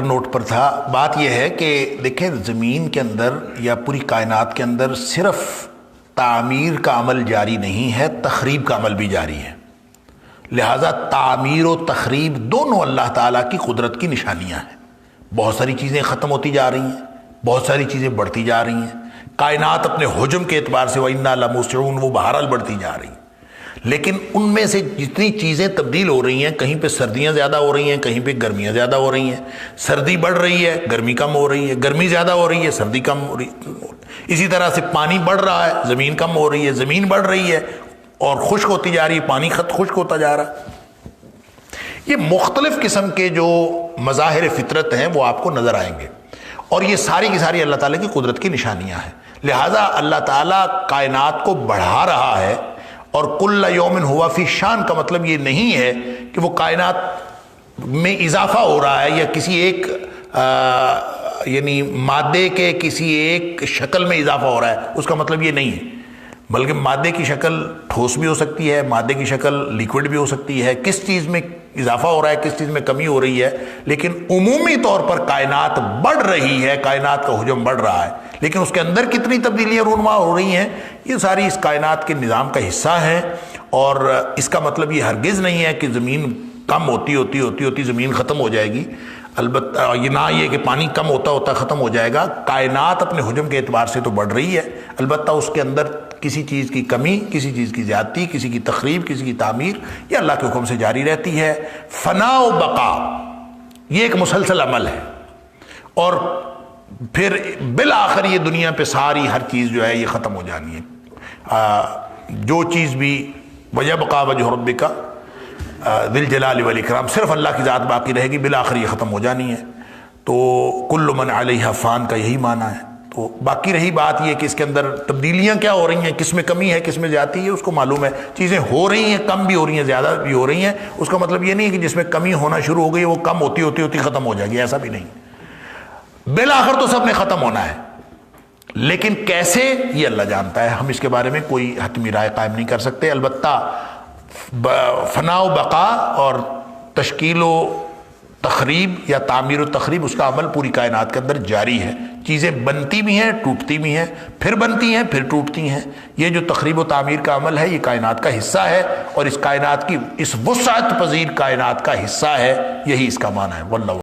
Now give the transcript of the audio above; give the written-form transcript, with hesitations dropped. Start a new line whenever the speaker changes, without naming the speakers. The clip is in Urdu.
نوٹ پر تھا، بات یہ ہے کہ دیکھیں زمین کے اندر یا پوری کائنات کے اندر صرف تعمیر کا عمل جاری نہیں ہے، تخریب کا عمل بھی جاری ہے۔ لہٰذا تعمیر و تخریب دونوں اللہ تعالیٰ کی قدرت کی نشانیاں ہیں۔ بہت ساری چیزیں ختم ہوتی جا رہی ہیں، بہت ساری چیزیں بڑھتی جا رہی ہیں۔ کائنات اپنے حجم کے اعتبار سے وَإِنَّا لَمُوسِعُونَ وہ بہرحال بڑھتی جا رہی ہیں، لیکن ان میں سے جتنی چیزیں تبدیل ہو رہی ہیں، کہیں پہ سردیاں زیادہ ہو رہی ہیں، کہیں پہ گرمیاں زیادہ ہو رہی ہیں، سردی بڑھ رہی ہے، گرمی کم ہو رہی ہے، گرمی زیادہ ہو رہی ہے، سردی کم ہو رہی ہے۔ اسی طرح سے پانی بڑھ رہا ہے، زمین کم ہو رہی ہے، زمین بڑھ رہی ہے اور خشک ہوتی جا رہی ہے، پانی خشک ہوتا جا رہا ہے۔ یہ مختلف قسم کے جو مظاہر فطرت ہیں وہ آپ کو نظر آئیں گے، اور یہ ساری کی ساری اللہ تعالیٰ کی قدرت کی نشانیاں ہیں۔ لہٰذا اللہ تعالیٰ کائنات کو بڑھا رہا ہے، اور کل یوم ہوا فی شان کا مطلب یہ نہیں ہے کہ وہ کائنات میں اضافہ ہو رہا ہے یا کسی ایک یعنی مادے کے کسی ایک شکل میں اضافہ ہو رہا ہے، اس کا مطلب یہ نہیں ہے، بلکہ مادے کی شکل ٹھوس بھی ہو سکتی ہے، مادے کی شکل لیکوڈ بھی ہو سکتی ہے، کس چیز میں اضافہ ہو رہا ہے کس چیز میں کمی ہو رہی ہے، لیکن عمومی طور پر کائنات بڑھ رہی ہے، کائنات کا حجم بڑھ رہا ہے، لیکن اس کے اندر کتنی تبدیلیاں رونما ہو رہی ہیں یہ ساری اس کائنات کے نظام کا حصہ ہیں۔ اور اس کا مطلب یہ ہرگز نہیں ہے کہ زمین کم ہوتی زمین ختم ہو جائے گی، البتہ یہ نہ یہ کہ پانی کم ہوتا ختم ہو جائے گا۔ کائنات اپنے حجم کے اعتبار سے تو بڑھ رہی ہے، البتہ اس کے اندر کسی چیز کی کمی، کسی چیز کی زیادتی، کسی کی تخریب، کسی کی تعمیر یہ اللہ کے حکم سے جاری رہتی ہے۔ فنا و بقا یہ ایک مسلسل عمل ہے، اور پھر بالآخر یہ دنیا پہ ساری ہر چیز جو ہے یہ ختم ہو جانی ہے۔ جو چیز بھی وَيَبْقَى وَجْهُ رَبِّكَ ذِي الْجَلَالِ وَالْإِكْرَامِ صرف اللہ کی ذات باقی رہے گی، بالآخر یہ ختم ہو جانی ہے۔ تو کل من علیہا فان کا یہی معنی ہے۔ تو باقی رہی بات یہ کہ اس کے اندر تبدیلیاں کیا ہو رہی ہیں، کس میں کمی ہے کس میں زیادتی ہے، اس کو معلوم ہے۔ چیزیں ہو رہی ہیں، کم بھی ہو رہی ہیں، زیادہ بھی ہو رہی ہیں، اس کا مطلب یہ نہیں ہے کہ جس میں کمی ہونا شروع ہو گئی وہ کم ہوتی ختم ہو جائے گی، ایسا بھی نہیں۔ بالآخر تو سب نے ختم ہونا ہے، لیکن کیسے یہ اللہ جانتا ہے، ہم اس کے بارے میں کوئی حتمی رائے قائم نہیں کر سکتے۔ البتہ فنا و بقا اور تشکیل و تخریب یا تعمیر و تخریب اس کا عمل پوری کائنات کے اندر جاری ہے۔ چیزیں بنتی بھی ہیں، ٹوٹتی بھی ہیں، پھر بنتی ہیں، پھر ٹوٹتی ہیں۔ یہ جو تخریب و تعمیر کا عمل ہے یہ کائنات کا حصہ ہے، اور اس کائنات کی اس وسعت پذیر کائنات کا حصہ ہے، یہی اس کا معنی ہے۔ واللہ